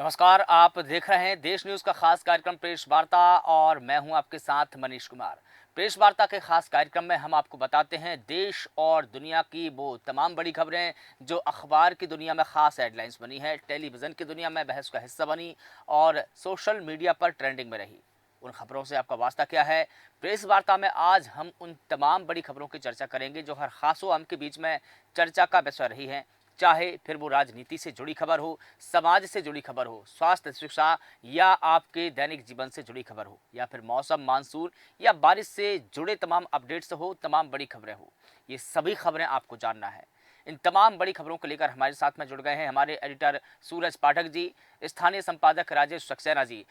नमस्कार, आप देख रहे हैं देश न्यूज़ का खास कार्यक्रम प्रेस वार्ता और मैं हूं आपके साथ मनीष कुमार। प्रेस वार्ता के खास कार्यक्रम में हम आपको बताते हैं देश और दुनिया की वो तमाम बड़ी खबरें जो अखबार की दुनिया में खास हेडलाइंस बनी है, टेलीविज़न की दुनिया में बहस का हिस्सा बनी और सोशल मीडिया पर ट्रेंडिंग में रही। उन खबरों से आपका वास्ता क्या है? प्रेस वार्ता में आज हम उन तमाम बड़ी खबरों की चर्चा करेंगे जो हर खासो आम के बीच में चर्चा का विषय रही हैं, चाहे फिर वो राजनीति से जुड़ी खबर हो, समाज से जुड़ी खबर हो, स्वास्थ्य शिक्षा या आपके दैनिक जीवन से जुड़ी खबर हो, या फिर मौसम, मानसून या बारिश से जुड़े तमाम अपडेट्स हो, तमाम बड़ी खबरें हो। ये सभी खबरें आपको जानना है। इन तमाम बड़ी खबरों को लेकर हमारे साथ में जुड़ गए हैं हमारे एडिटर सूरज पाठक जी, स्थानीय संपादक राजेश सक्सेना जी,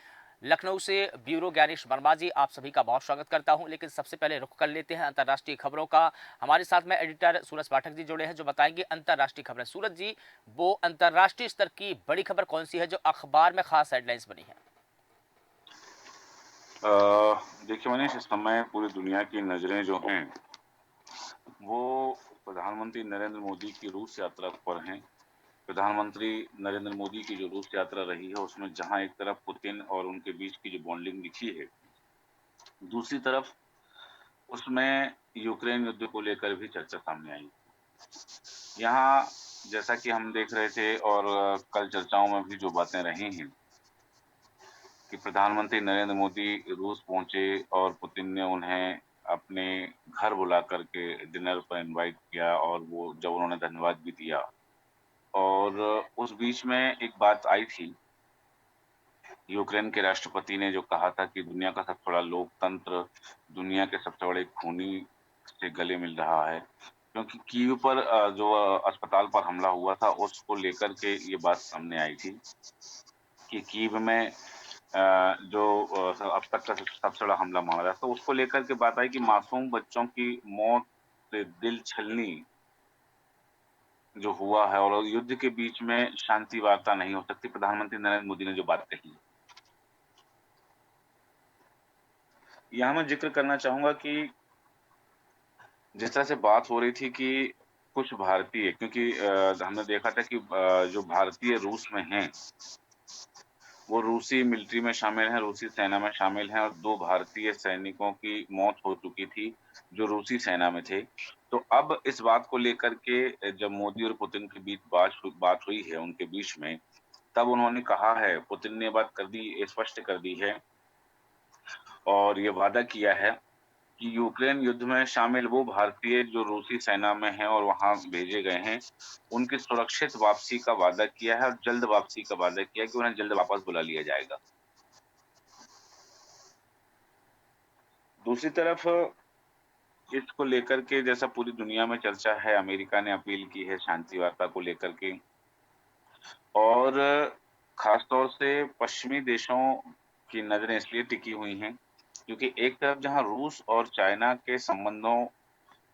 लखनऊ से ब्यूरो ज्ञानेश वर्मा जी। आप सभी का बहुत स्वागत करता हूं। लेकिन सबसे पहले रुख कर लेते हैं अंतर्राष्ट्रीय खबरों का। हमारे साथ में एडिटर सूरज पाठक जी जुड़े हैं जो बताएंगे अंतर्राष्ट्रीय खबरें। सूरज जी, वो अंतर्राष्ट्रीय स्तर की बड़ी खबर कौन सी है जो अखबार में खास हेडलाइंस बनी है? अ, देखिए मनीष, इस समय पूरी दुनिया की नज़रें जो हैं, वो प्रधानमंत्री नरेंद्र मोदी की रूस यात्रा पर हैं। प्रधानमंत्री नरेंद्र मोदी की जो रूस यात्रा रही है, उसमें जहाँ एक तरफ पुतिन और उनके बीच की जो बॉन्डिंग दिखी है, दूसरी तरफ उसमें यूक्रेन युद्ध को लेकर भी चर्चा सामने आई। यहाँ जैसा कि हम देख रहे थे और कल चर्चाओं में भी जो बातें रही हैं कि प्रधानमंत्री नरेंद्र मोदी रूस पहुंचे और पुतिन ने उन्हें अपने घर बुला करके डिनर पर इनवाइट किया और वो जब उन्होंने धन्यवाद भी दिया और उस बीच में एक बात आई थी। यूक्रेन के राष्ट्रपति ने जो कहा था कि दुनिया का सबसे बड़ा लोकतंत्र दुनिया के सबसे बड़े खूनी से गले मिल रहा है, क्योंकि कीव पर जो अस्पताल पर हमला हुआ था उसको लेकर के ये बात सामने आई थी कि कीव में जो अब तक का सबसे बड़ा हमला माना जाता है, तो उसको लेकर के बात आई कि मासूम बच्चों की मौत से दिल छलनी जो हुआ है और युद्ध के बीच में शांति वार्ता नहीं हो सकती। प्रधानमंत्री नरेंद्र मोदी ने जो बात कही, यहाँ मैं जिक्र करना चाहूँगा कि जिस तरह से बात हो रही थी कि कुछ भारतीय, क्योंकि हमने देखा था कि जो भारतीय रूस में हैं, वो रूसी मिलिट्री में शामिल हैं, रूसी सेना में शामिल हैं और 2 भारतीय सैनिकों की मौत हो चुकी थी, जो रूसी सेना में थे। तो अब इस बात को लेकर के जब मोदी और पुतिन के बीच बात हुई है उनके बीच में, तब उन्होंने कहा है, पुतिन ने बात कर दी, स्पष्ट कर दी है और ये वादा किया है कि यूक्रेन युद्ध में शामिल वो भारतीय जो रूसी सेना में हैं और वहाँ भेजे गए हैं, उनकी सुरक्षित वापसी का वादा किया है और जल्द वापसी का वादा किया है कि उन्हें जल्द वापस बुला लिया जाएगा। दूसरी तरफ इसको लेकर के जैसा पूरी दुनिया में चर्चा है, अमेरिका ने अपील की है शांति वार्ता को लेकर के और खास तौर से पश्चिमी देशों की नज़रें इसलिए टिकी हुई हैं, क्योंकि एक तरफ जहाँ रूस और चाइना के संबंधों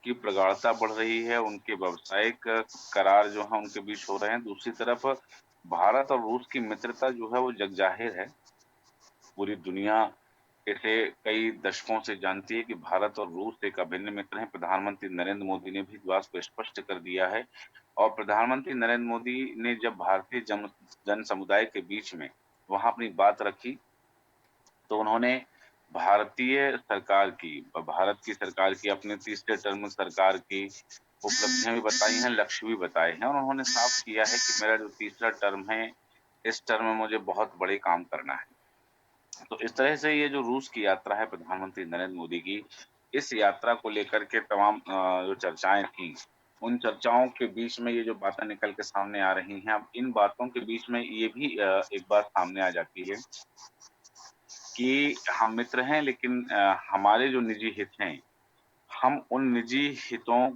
की प्रगाढ़ता बढ़ रही है, उनके व्यावसायिक करार जो हैं उनके बीच हो रहे हैं, दूसरी तरफ भारत और रूस की मित्रता जो है वो जगजाहिर है। पूरी दुनिया इसे कई दशकों से जानती है कि भारत और रूस एक अभिन्न मित्र हैं। प्रधानमंत्री नरेंद्र मोदी ने भी इस बात को स्पष्ट कर दिया है और प्रधानमंत्री नरेंद्र मोदी ने जब भारतीय जन समुदाय के बीच में वहाँ अपनी बात रखी, तो उन्होंने भारत की सरकार की, अपने तीसरे टर्म सरकार की उपलब्धियाँ भी बताई हैं, लक्ष्य भी बताए हैं और उन्होंने साफ किया है कि मेरा जो तीसरा टर्म है, इस टर्म में मुझे बहुत बड़े काम करना है। तो इस तरह से ये जो रूस की यात्रा है प्रधानमंत्री नरेंद्र मोदी की, इस यात्रा को लेकर के तमाम जो चर्चाएँ थीं, उन चर्चाओं के बीच में ये जो बातें निकल के सामने आ रही हैं, अब इन बातों के बीच में ये भी एक बात सामने आ जाती है कि हम मित्र हैं लेकिन हमारे जो निजी हित हैं, हम उन निजी हितों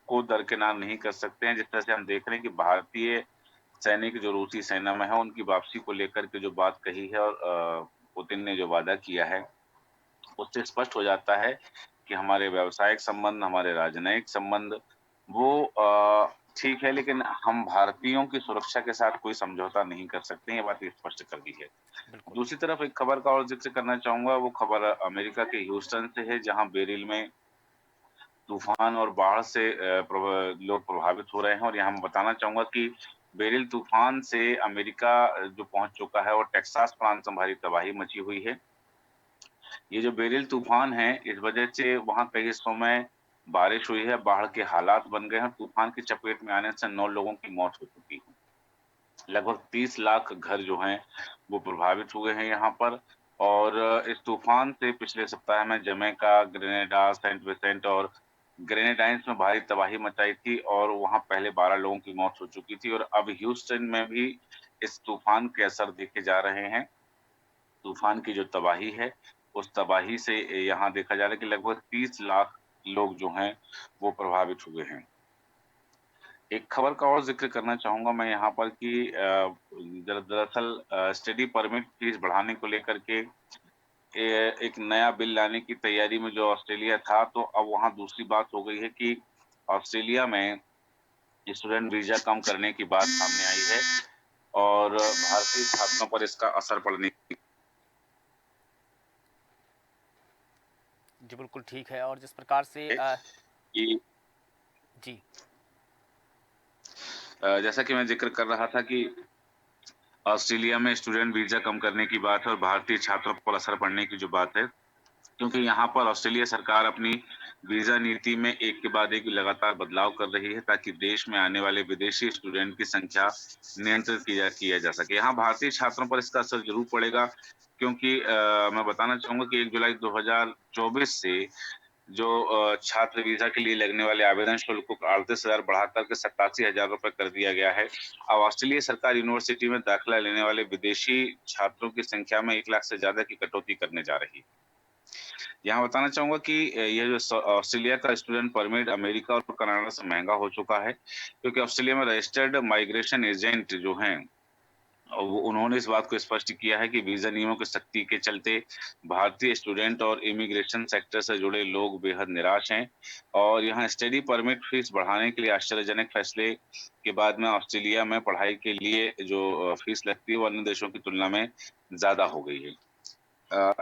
को दरकिनार नहीं कर सकते हैं। जिस तरह से हम देख रहे हैं कि भारतीय सैनिक जो रूसी सेना में हैं, उनकी वापसी को लेकर के जो बात कही है और पुतिन ने जो वादा किया है, उससे स्पष्ट हो जाता है कि हमारे व्यावसायिक संबंध, हमारे राजनयिक संबंध वो ठीक है, लेकिन हम भारतीयों की सुरक्षा के साथ कोई समझौता नहीं कर सकते, ये बात स्पष्ट कर दी है। बिल्कुल। दूसरी तरफ एक खबर का और ज़िक्र करना चाहूँगा, वो खबर अमेरिका के ह्यूस्टन से है, जहाँ बेरिल में तूफ़ान और बाढ़ से लोग प्रभावित हो रहे हैं और यहाँ मैं बताना चाहूँगा कि बेरिल तूफान से अमेरिका जो पहुंच चुका है और टेक्सास प्रांत में भारी तबाही मची हुई है। ये जो बेरिल तूफान है, इस वजह से वहाँ कई हिस्सों में बारिश हुई है, बाढ़ के हालात बन गए हैं। तूफान की चपेट में आने से 9 लोगों की मौत हो चुकी है। लगभग 30 लाख घर जो हैं, वो प्रभावित हुए हैं यहाँ पर और इस तूफान से पिछले सप्ताह में जमैका, ग्रेनेडा, सेंट विसेंट और ग्रेनेडाइंस में भारी तबाही मचाई थी और वहाँ पहले 12 लोगों की मौत हो चुकी थी और अब ह्यूस्टन में भी इस तूफान के असर देखे जा रहे हैं। तूफान की जो तबाही है, उस तबाही से यहाँ देखा जा रहा है कि लगभग 30 लाख लोग जो हैं, वो प्रभावित हुए हैं। एक खबर का और ज़िक्र करना चाहूँगा मैं यहाँ पर कि दरअसल स्टडी परमिट फीस बढ़ाने को लेकर के एक नया बिल लाने की तैयारी में जो ऑस्ट्रेलिया था, तो अब वहाँ दूसरी बात हो गई है कि ऑस्ट्रेलिया में स्टूडेंट वीज़ा कम करने की बात सामने आई है और भारतीय छात्रों पर इसका असर पड़ने जी बिल्कुल ठीक है। और जिस प्रकार से की जी जैसा कि मैं ज़िक्र कर रहा था कि ऑस्ट्रेलिया में स्टूडेंट वीज़ा कम करने की बात है और भारतीय छात्रों पर असर पड़ने की जो बात है, क्योंकि यहाँ पर ऑस्ट्रेलिया सरकार अपनी वीज़ा नीति में एक के बाद एक लगातार बदलाव कर रही है ताकि देश में आने वाले विदेशी स्टूडेंट की संख्या नियंत्रित किया जा सके। यहाँ भारतीय छात्रों पर इसका असर ज़रूर पड़ेगा क्योंकि मैं बताना चाहूँगा कि 1 जुलाई 2024 से जो छात्र वीज़ा के लिए लगने वाले आवेदन शुल्क को 38,000 बढ़ाकर के 87,000 रुपए कर दिया गया है। अब ऑस्ट्रेलिया सरकार यूनिवर्सिटी में दाखिला लेने वाले विदेशी छात्रों की संख्या में 1 लाख से ज़्यादा की कटौती करने जा रही है। यहाँ बताना चाहूँगा कि ये जो ऑस्ट्रेलिया का स्टूडेंट परमिट अमेरिका और कनाडा से महँगा हो चुका है, क्योंकि ऑस्ट्रेलिया में रजिस्टर्ड माइग्रेशन एजेंट जो हैं वो उन्होंने इस बात को स्पष्ट किया है कि वीज़ा नियमों की सख्ती के चलते भारतीय स्टूडेंट और इमिग्रेशन सेक्टर से जुड़े लोग बेहद निराश हैं और यहाँ स्टडी परमिट फीस बढ़ाने के लिए आश्चर्यजनक फैसले के बाद में ऑस्ट्रेलिया में पढ़ाई के लिए जो फीस लगती है वो अन्य देशों की तुलना में ज़्यादा हो गई है।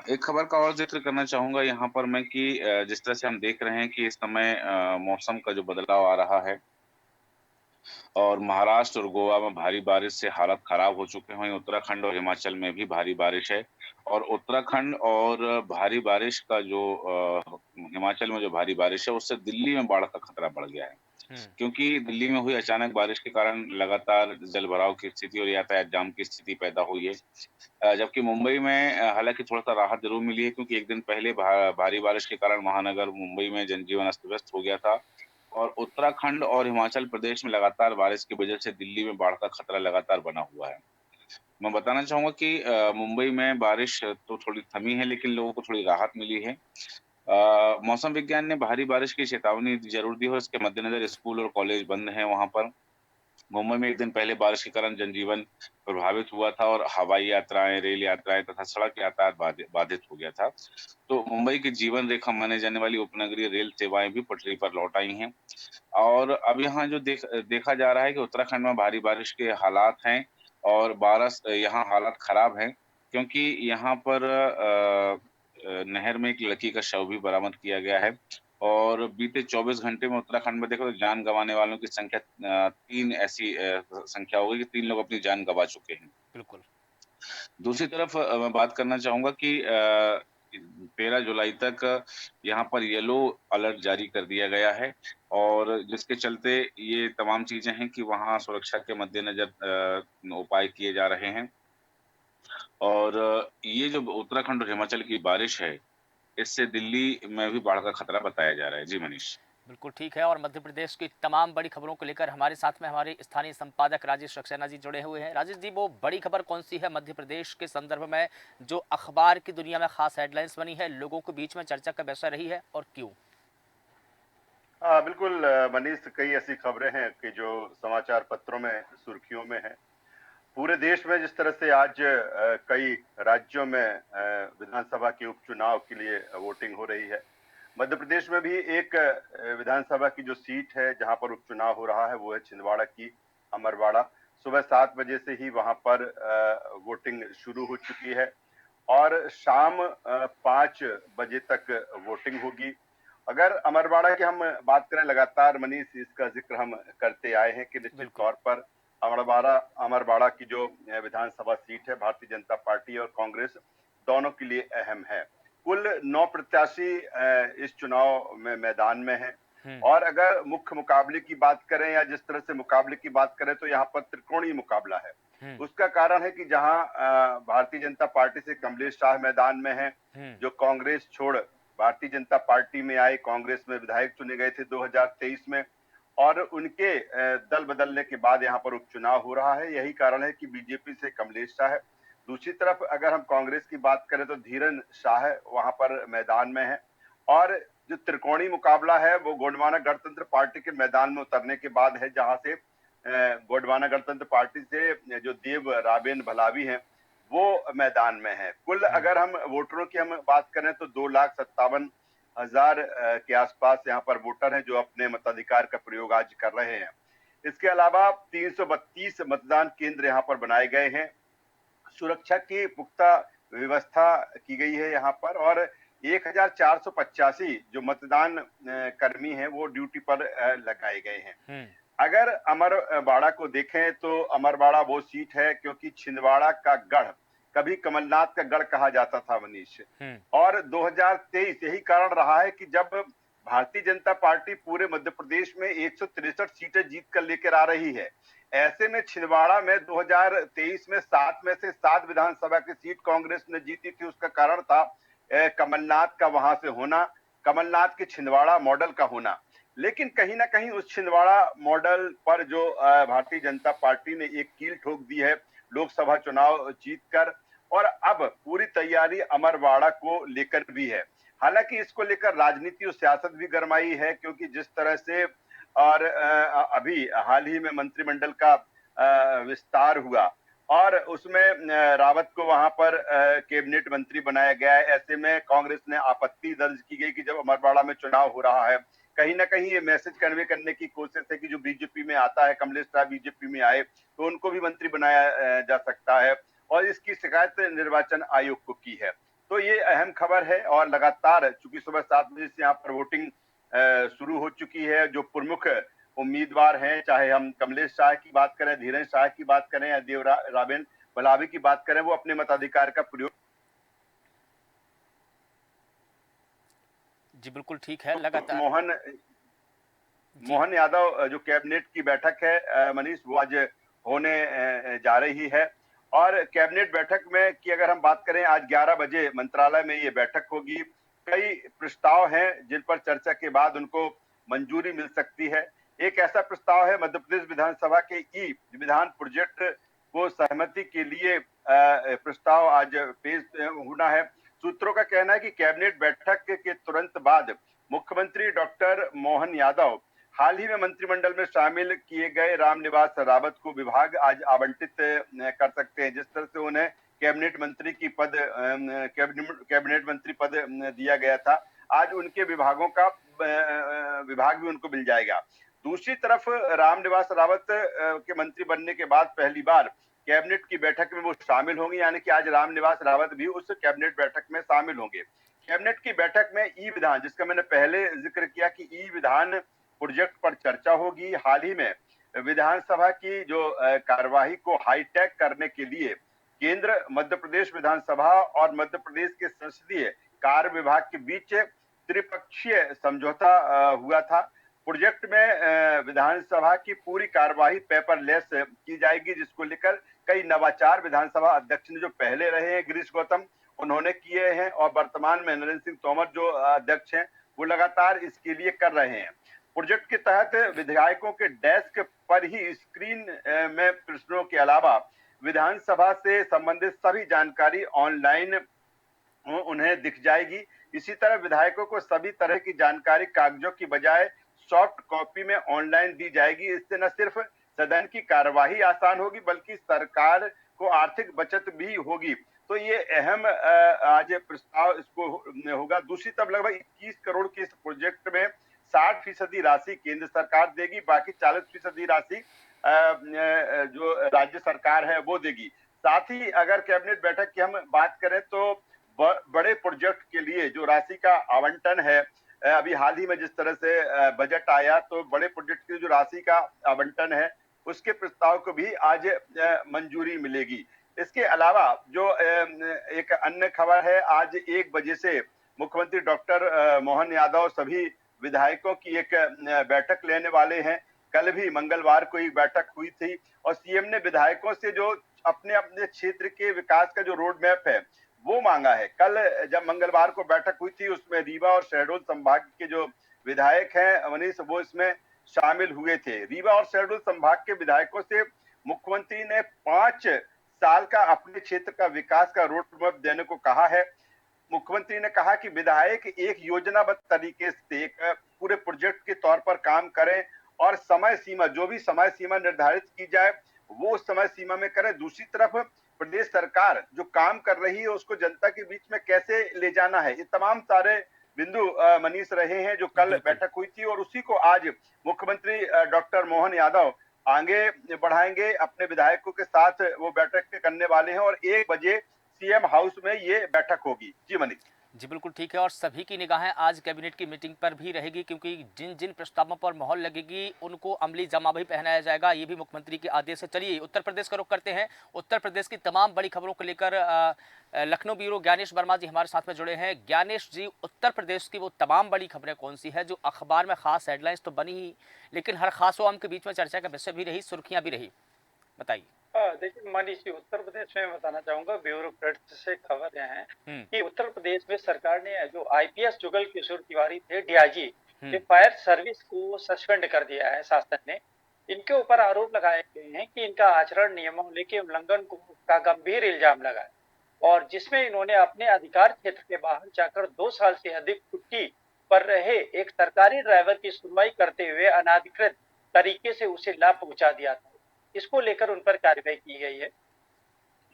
एक खबर का और ज़िक्र करना चाहूँगा यहाँ पर मैं कि जिस तरह से हम देख रहे हैं कि इस समय मौसम का जो बदलाव आ रहा है और महाराष्ट्र और गोवा में भारी बारिश से हालत खराब हो चुके हैं। वहीं उत्तराखंड और हिमाचल में भी भारी बारिश है और उत्तराखंड और भारी बारिश का जो हिमाचल में जो भारी बारिश है, उससे दिल्ली में बाढ़ का खतरा बढ़ गया है। हम्म क्योंकि दिल्ली में हुई अचानक बारिश के कारण लगातार जलभराव की स्थिति और यातायात जाम की स्थिति पैदा हुई है। जबकि मुंबई में हालाँकि थोड़ा-सा राहत ज़रूर मिली है क्योंकि 1 दिन पहले भारी बारिश के कारण महानगर मुंबई में जनजीवन अस्त-व्यस्त हो गया था और उत्तराखंड और हिमाचल प्रदेश में लगातार बारिश की वजह से दिल्ली में बाढ़ का खतरा लगातार बना हुआ है। मैं बताना चाहूँगा कि मुंबई में बारिश तो थोड़ी थमी है लेकिन लोगों को थोड़ी राहत मिली है। मौसम विज्ञान ने भारी बारिश की चेतावनी ज़रूर दी है और इसके मद्देनज़र स्कूल और कॉलेज बंद हैं वहाँ पर। मुंबई में 1 दिन पहले बारिश के कारण जनजीवन प्रभावित हुआ था और हवाई यात्राएँ, रेल यात्राएँ तथा सड़क यातायात बाधित हो गया था। तो मुंबई की जीवन रेखा माने जाने वाली उपनगरीय रेल सेवाएँ भी पटरी पर लौट आई हैं। और अब यहाँ जो देखा जा रहा है कि उत्तराखंड में भारी बारिश के हालात हैं और यहाँ हालात खराब हैं क्योंकि यहाँ पर नहर में एक लड़की का शव भी बरामद किया गया है और बीते 24 घंटे में उत्तराखंड में देखो तो जान गँवाने वालों की संख्या 3 ऐसी संख्या हो गई कि 3 लोग अपनी जान गँवा चुके हैं। बिल्कुल दूसरी तरफ मैं बात करना चाहूँगा कि 13 जुलाई तक यहाँ पर येलो अलर्ट जारी कर दिया गया है और जिसके चलते ये तमाम चीज़ें हैं कि वहाँ सुरक्षा के मद्देनज़र उपाय किए जा रहे हैं और ये जो उत्तराखंड और हिमाचल की बारिश है, इससे दिल्ली में भी बाढ़ का खतरा बताया जा रहा है। जी, मनीष। बिल्कुल ठीक है। और मध्य प्रदेश की तमाम बड़ी खबरों को लेकर हमारे साथ में हमारे स्थानीय संपादक राजेश सक्सेना जी जुड़े हुए हैं। राजेश जी, वो बड़ी खबर कौन सी है मध्य प्रदेश के संदर्भ में जो अखबार की दुनिया में खास हेडलाइंस बनी है, लोगों के बीच में चर्चा का विषय रही है, और क्यों? बिल्कुल मनीष, कई ऐसी खबरें हैं कि जो समाचार पत्रों में सुर्खियों में हैं। पूरे देश में जिस तरह से आज कई राज्यों में विधानसभा के उपचुनाव के लिए वोटिंग हो रही है। मध्य प्रदेश में भी एक विधानसभा की जो सीट है जहां पर उपचुनाव हो रहा है वो है छिंदवाड़ा की अमरवाड़ा। सुबह 7 बजे से ही वहां पर वोटिंग शुरू हो चुकी है और शाम 5 बजे तक वोटिंग होगी। अगर अमरवाड़ा की हम बात करें, लगातार मनीष इसका जिक्र हम करते आए हैं कि निश्चित बिल्कुल तौर पर अमरवाड़ा अमरवाड़ा की जो विधानसभा सीट है, भारतीय जनता पार्टी और कांग्रेस दोनों के लिए अहम है। कुल 9 प्रत्याशी इस चुनाव में मैदान में हैं और अगर मुख्य मुकाबले की बात करें या जिस तरह से मुकाबले की बात करें तो यहाँ पर त्रिकोणीय मुकाबला है। उसका कारण है कि जहां भारतीय जनता पार्टी से कमलेश शाह मैदान में है, जो कांग्रेस छोड़ भारतीय जनता पार्टी में आए, कांग्रेस में विधायक चुने गए थे 2023 में, और उनके दल बदलने के बाद यहाँ पर उपचुनाव हो रहा है। यही कारण है कि बीजेपी से कमलेश शाह है। दूसरी तरफ अगर हम कांग्रेस की बात करें तो धीरन शाह वहां पर मैदान में है, और जो त्रिकोणीय मुकाबला है वो गोंडवाना गणतंत्र पार्टी के मैदान में उतरने के बाद है, जहां से गोंडवाना गणतंत्र पार्टी से जो देव राबेन भलावी हैं वो मैदान में है। कुल अगर हम वोटरों की हम बात करें तो 2,57,000 के आसपास यहाँ पर वोटर हैं जो अपने मताधिकार का प्रयोग आज कर रहे हैं। इसके अलावा 332 मतदान केंद्र यहाँ पर बनाए गए हैं। सुरक्षा की पुख्ता व्यवस्था की गई है यहाँ पर, और 1,485 जो मतदान कर्मी हैं वो ड्यूटी पर लगाए गए हैं। अगर अमरवाड़ा को देखें तो अमरवाड़ा वो सीट है क्योंकि छिंदवाड़ा का गढ़ कभी कमलनाथ का गढ़ कहा जाता था मनीष, और 2023 यही कारण रहा है कि जब भारतीय जनता पार्टी पूरे मध्य प्रदेश में 163 सीटें जीत कर लेकर आ रही है, ऐसे में छिंदवाड़ा में 2023 में 7 में से 7 विधानसभा की सीट कांग्रेस ने जीती थी। उसका कारण था कमलनाथ का वहां से होना, कमलनाथ के छिंदवाड़ा मॉडल का होना। लेकिन कहीं ना कहीं उस छिंदवाड़ा मॉडल पर जो भारतीय जनता पार्टी ने एक कील ठोक दी है लोकसभा चुनाव जीतकर, और अब पूरी तैयारी अमरवाड़ा को लेकर भी है। हालांकि इसको लेकर राजनीति और सियासत भी गरमाई है, क्योंकि जिस तरह से और अभी हाल ही में मंत्रिमंडल का विस्तार हुआ और उसमें रावत को वहां पर कैबिनेट मंत्री बनाया गया है। ऐसे में कांग्रेस ने आपत्ति दर्ज की गई कि जब अमरवाड़ा में चुनाव हो रहा है, कहीं ना कहीं ये मैसेज कन्वे करने की कोशिश है कि जो बीजेपी में आता है, कमलेश शाह बीजेपी में आए तो उनको भी मंत्री बनाया जा सकता है, और इसकी शिकायत निर्वाचन आयोग को की है। तो ये अहम खबर है, और लगातार चूंकि सुबह 7 बजे से यहाँ पर वोटिंग शुरू हो चुकी है। जो प्रमुख उम्मीदवार हैं, चाहे हम कमलेश शाह की बात करें, धीरन शाह की बात करें या देव राबेन भलावी की बात करें, वो अपने मताधिकार का प्रयोग। जी बिल्कुल ठीक है। लगातार मोहन यादव जो कैबिनेट की बैठक है मनीष, वो आज होने जा रही है, और कैबिनेट बैठक में की अगर हम बात करें, आज 11 बजे मंत्रालय में ये बैठक होगी। कई प्रस्ताव हैं जिन पर चर्चा के बाद उनको मंजूरी मिल सकती है। एक ऐसा प्रस्ताव है मध्य प्रदेश विधानसभा के ई विधान प्रोजेक्ट को सहमति के लिए प्रस्ताव आज पेश होना है। सूत्रों का कहना है कि कैबिनेट बैठक के तुरंत बाद मुख्यमंत्री डॉक्टर मोहन यादव हाल ही में मंत्रिमंडल में शामिल किए गए रामनिवास रावत को विभाग आज आवंटित कर सकते हैं। जिस तरह से उन्हें कैबिनेट मंत्री की पद कैबिनेट मंत्री पद दिया गया था, आज उनके विभागों का विभाग भी उनको मिल जाएगा। दूसरी तरफ रामनिवास रावत के मंत्री बनने के बाद पहली बार कैबिनेट की बैठक में वो शामिल होंगे, यानी कि आज रामनिवास रावत भी उस कैबिनेट बैठक में शामिल होंगे। कैबिनेट की बैठक में ई विधान, जिसका मैंने पहले जिक्र किया कि ई विधान प्रोजेक्ट पर चर्चा होगी। हाल ही में विधानसभा की जो कार्यवाही को हाईटेक करने के लिए केंद्र, मध्य प्रदेश विधानसभा और मध्य प्रदेश के संसदीय कार्य विभाग के बीच त्रिपक्षीय समझौता हुआ था। प्रोजेक्ट में विधानसभा की पूरी कार्यवाही पेपरलेस की जाएगी, जिसको लेकर कई नवाचार विधानसभा अध्यक्ष ने जो पहले रहे हैं गिरीश गौतम, उन्होंने किए हैं, और वर्तमान में नरेंद्र सिंह तोमर जो अध्यक्ष हैं वो लगातार इसके लिए कर रहे हैं। प्रोजेक्ट के तहत विधायकों के डेस्क पर ही स्क्रीन में प्रश्नों के अलावा विधानसभा से संबंधित सभी जानकारी ऑनलाइन उन्हें दिख जाएगी। इसी तरह विधायकों को सभी तरह की जानकारी कागजों की बजाय सॉफ्ट कॉपी में ऑनलाइन दी जाएगी। इससे न सिर्फ सदन की कार्यवाही आसान होगी बल्कि सरकार को आर्थिक बचत भी होगी। तो ये अहम आज प्रस्ताव इसको होगा। दूसरी तरफ लगभग 21 करोड़ के इस प्रोजेक्ट में 60% राशि केंद्र सरकार देगी, बाकी 40% राशि जो राज्य सरकार है वो देगी। साथ ही अगर कैबिनेट बैठक की हम बात करें तो बड़े प्रोजेक्ट के लिए जो राशि का आवंटन है, अभी हाल ही में जिस तरह से बजट आया तो बड़े प्रोजेक्ट की जो राशि का आवंटन है उसके प्रस्ताव को भी आज मंजूरी मिलेगी। इसके अलावा जो एक अन्य खबर है, आज 1 बजे से मुख्यमंत्री डॉक्टर मोहन यादव सभी विधायकों की एक बैठक लेने वाले हैं। कल भी मंगलवार को एक बैठक हुई थी और सीएम ने विधायकों से जो अपने अपने क्षेत्र के विकास का जो रोड मैप है वो मांगा है। कल जब मंगलवार को बैठक हुई थी उसमें रीवा और शहडोल संभाग के जो विधायक हैं मनीष, वो इसमें शामिल हुए थे। रीवा और शहडोल संभाग के विधायकों से मुख्यमंत्री ने 5 साल का अपने क्षेत्र का विकास का रोड मैप देने को कहा है। मुख्यमंत्री ने कहा कि विधायक एक योजनाबद्ध तरीके से एक पूरे प्रोजेक्ट के तौर पर काम करें और समय सीमा, जो भी समय सीमा निर्धारित की जाए वो उस समय सीमा में करें। दूसरी तरफ प्रदेश सरकार जो काम कर रही है उसको जनता के बीच में कैसे ले जाना है, ये तमाम सारे बिंदु मनीष रहे हैं जो कल बैठक हुई थी और उसी को आज मुख्यमंत्री डॉक्टर मोहन यादव आगे बढ़ाएंगे। अपने विधायकों के साथ वो बैठक करने वाले हैं और 1 बजे सीएम हाउस में ये बैठक होगी। जी मनीष। जी बिल्कुल ठीक है, और सभी की निगाहें आज कैबिनेट की मीटिंग पर भी रहेगी, क्योंकि जिन जिन प्रस्तावों पर मोहर लगेगी उनको अमली जामा भी पहनाया जाएगा। ये भी मुख्यमंत्री के आदेश से। चलिए उत्तर प्रदेश का रुख करते हैं। उत्तर प्रदेश की तमाम बड़ी खबरों को लेकर लखनऊ ब्यूरो ज्ञानेश वर्मा जी हमारे साथ में जुड़े हैं। ज्ञानेश जी, उत्तर प्रदेश की वो तमाम बड़ी खबरें कौन सी है जो अखबार में खास हेडलाइंस तो बनी ही, लेकिन हर खास आम के बीच में चर्चा का विषय भी रही, सुर्खियां भी रही, बताइए। देखिए मनीष जी, उत्तर प्रदेश में बताना चाहूंगा, ब्यूरोक्रेट से खबर यह है कि उत्तर प्रदेश में सरकार ने जो आईपीएस जुगल किशोर तिवारी थे, डीआईजी, के फायर सर्विस को सस्पेंड कर दिया है शासन ने। इनके ऊपर आरोप लगाए गए हैं कि इनका आचरण नियमावली के उल्लंघन का गंभीर इल्जाम लगा है और जिसमें इन्होंने अपने अधिकार क्षेत्र के बाहर जाकर 2 साल से अधिक छुट्टी पर रहे एक सरकारी ड्राइवर की सुनवाई करते हुए अनाधिकृत तरीके से उसे लाभ पहुंचा दिया था। इसको लेकर उन पर कार्रवाई की गई है।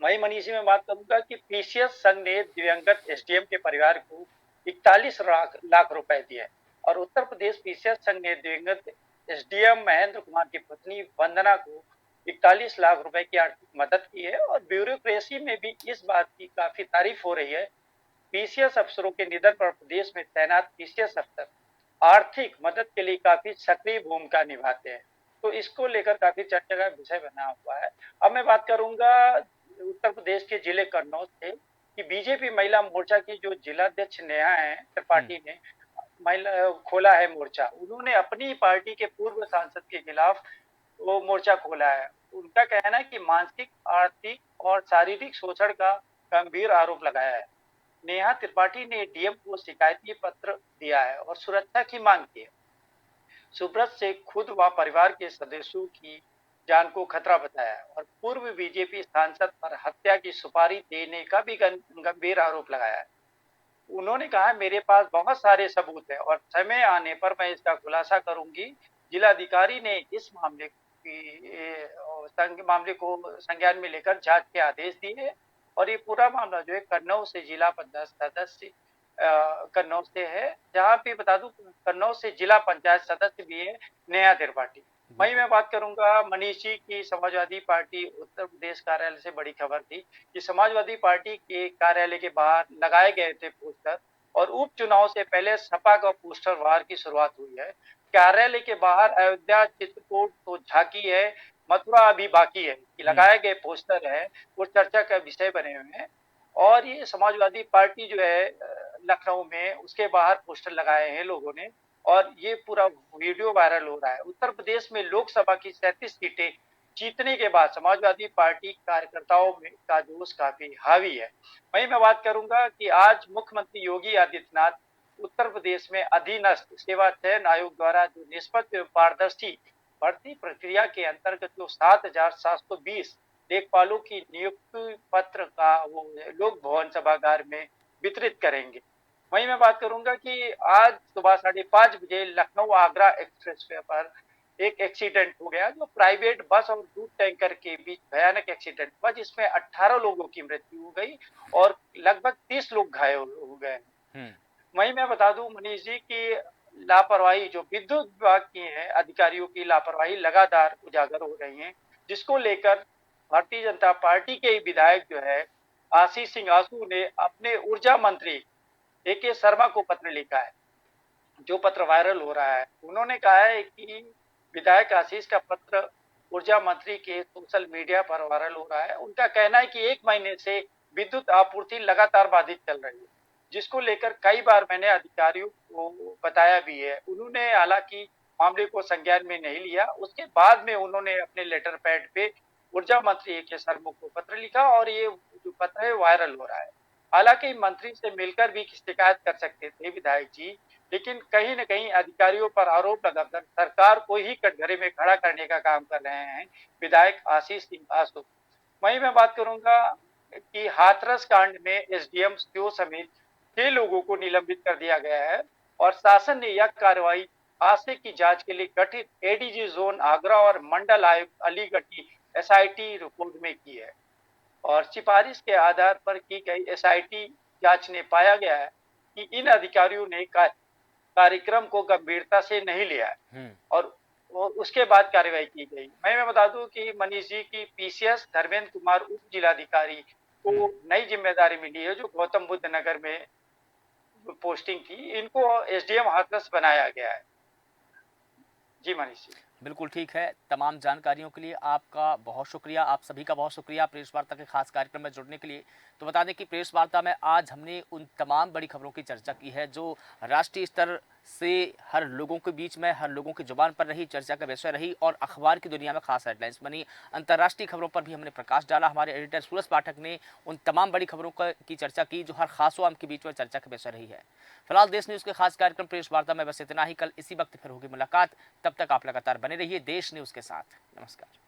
वहीं मनीषी में बात करूंगा कि पीसीएस संघ ने दिवंगत एसडीएम के परिवार को 41 लाख रुपए दिए और उत्तर प्रदेश पीसीएस संघ ने दिवंगत एसडीएम महेंद्र कुमार की पत्नी वंदना को 41 लाख रुपए की आर्थिक मदद की है। और ब्यूरोक्रेसी में भी इस बात की काफी तारीफ हो रही है। पीसीएस अफसरों के निधन पर प्रदेश में तैनात पीसीएस अफसर आर्थिक मदद के लिए काफी सक्रिय भूमिका निभाते हैं, तो इसको लेकर काफी चर्चा का विषय बना हुआ है। अब मैं बात करूंगा उत्तर प्रदेश के जिले कन्नौज से कि बीजेपी महिला मोर्चा की जो जिलाध्यक्ष नेहा है त्रिपाठी ने महिला खोला है मोर्चा। उन्होंने अपनी पार्टी के पूर्व सांसद के खिलाफ वो मोर्चा खोला है। उनका कहना है कि मानसिक, आर्थिक और शारीरिक शोषण का गंभीर आरोप लगाया है। नेहा त्रिपाठी ने डीएम को शिकायती पत्र दिया है और सुरक्षा की मांग की है। सुब्रत से खुद व परिवार के सदस्यों की जान को खतरा बताया और पूर्व बीजेपी सांसद पर हत्या की सुपारी देने का भी गंभीर आरोप लगाया है। उन्होंने कहा, मेरे पास बहुत सारे सबूत है और समय आने पर मैं इसका खुलासा करूंगी। जिलाधिकारी ने इस मामले को संज्ञान में लेकर जांच के आदेश दिए और ये पूरा मामला जो है कन्नौज से जिला पंचायत सदस्य कन्नौज से है, जहाँ पे बता दूं कन्नौज से जिला पंचायत सदस्य भी है नेहा त्रिपाठी। वहीं मैं बात करूंगा मनीष जी की समाजवादी पार्टी उत्तर प्रदेश कार्यालय से बड़ी खबर थी कि समाजवादी पार्टी के कार्यालय के बाहर लगाए गए थे पोस्टर और उपचुनाव से पहले सपा का पोस्टर वार की शुरुआत हुई है। कार्यालय के बाहर अयोध्या, चित्रकूट तो झांकी है, मथुरा अभी बाकी है कि लगाए गए पोस्टर है वो चर्चा का विषय बने हुए हैं। और ये समाजवादी पार्टी जो है लखनऊ में उसके बाहर पोस्टर लगाए हैं लोगों ने और ये पूरा वीडियो वायरल हो रहा है। उत्तर प्रदेश में लोकसभा की 37 सीटें जीतने के बाद समाजवादी पार्टी कार्यकर्ताओं में का जोश काफी हावी है। वहीं मैं बात करूंगा कि आज मुख्यमंत्री योगी आदित्यनाथ उत्तर प्रदेश में अधीनस्थ सेवा चयन आयोग द्वारा जो निष्पक्ष एवं पारदर्शी भर्ती प्रक्रिया के अंतर्गत जो 7,720 लेखपालों की नियुक्ति पत्र का वो लोक भवन सभागार में वितरित करेंगे। वहीं मैं बात करूंगा कि आज सुबह 5:30 बजे लखनऊ आगरा एक्सप्रेसवे पर एक एक्सीडेंट हो गया जो प्राइवेट बस और दूध टैंकर के बीच भयानक एक्सीडेंट हुआ, जिसमें 18 लोगों की मृत्यु हो गई और लगभग 30 लोग घायल हो गए। वहीं मैं बता दूं मनीष जी की लापरवाही जो विद्युत विभाग की है, अधिकारियों की लापरवाही लगातार उजागर हो रही है, जिसको लेकर भारतीय जनता पार्टी के विधायक जो है आशीष सिंह आसू ने अपने ऊर्जा मंत्री AK शर्मा को पत्र लिखा है, जो पत्र वायरल हो रहा है। उन्होंने कहा है कि विधायक आशीष का पत्र ऊर्जा मंत्री के सोशल मीडिया पर वायरल हो रहा है। उनका कहना है कि 1 महीने से विद्युत आपूर्ति लगातार बाधित चल रही है, जिसको लेकर कई बार मैंने अधिकारियों को बताया भी है। उन्होंने हालाँकि मामले को संज्ञान में नहीं लिया। उसके बाद में उन्होंने अपने लेटर पैड पे ऊर्जा मंत्री ए.के. शर्मा को पत्र लिखा और ये जो पत्र है वायरल हो रहा है। हालाँकि मंत्री से मिलकर भी शिकायत कर सकते थे विधायक जी, लेकिन कहीं न कहीं अधिकारियों पर आरोप लगाकर सरकार को ही कटघरे में खड़ा करने का काम कर रहे हैं विधायक आशीष सिंह आसो। वहीं मैं बात करूँगा कि हाथरस कांड में एसडीएम सीओ समेत 6 लोगों को निलंबित कर दिया गया है और शासन ने यह कार्रवाई हादसे की जांच के लिए गठित एडीजी जोन आगरा और मंडल आयुक्त अलीगढ़ की एसआईटी रिपोर्ट में की है और सिफारिश के आधार पर की गई एसआईटी जांच ने पाया गया है कि इन अधिकारियों ने कार्यक्रम को गंभीरता से नहीं लिया है और उसके बाद कार्रवाई की गई। मैं बता दूं कि मनीष जी की पीसीएस धर्मेंद्र कुमार उप जिलाधिकारी को नई जिम्मेदारी मिली है, जो गौतम बुद्ध नगर में पोस्टिंग थी। इनको एसडीएम हाथरस बनाया गया है। जी मनीष जी। बिल्कुल ठीक है। तमाम जानकारियों के लिए आपका बहुत शुक्रिया, आप सभी का बहुत शुक्रिया प्रेस वार्ता के खास कार्यक्रम में जुड़ने के लिए। तो बता दें कि प्रेस वार्ता में आज हमने उन तमाम बड़ी खबरों की चर्चा की है जो राष्ट्रीय स्तर से हर लोगों के बीच में, हर लोगों की जुबान पर रही, चर्चा का विषय रही और अखबार की दुनिया में खास हेडलाइंस बनी। अंतर्राष्ट्रीय खबरों पर भी हमने प्रकाश डाला। हमारे एडिटर सूरज पाठक ने उन तमाम बड़ी खबरों की चर्चा की जो हर खास आम के बीच में चर्चा का विषय रही है। फिलहाल देश न्यूज़ के खास कार्यक्रम प्रेस वार्ता में बस इतना ही। कल इसी वक्त फिर होगी मुलाकात। तब तक आप लगातार बने रहिए देश न्यूज़ के साथ। नमस्कार।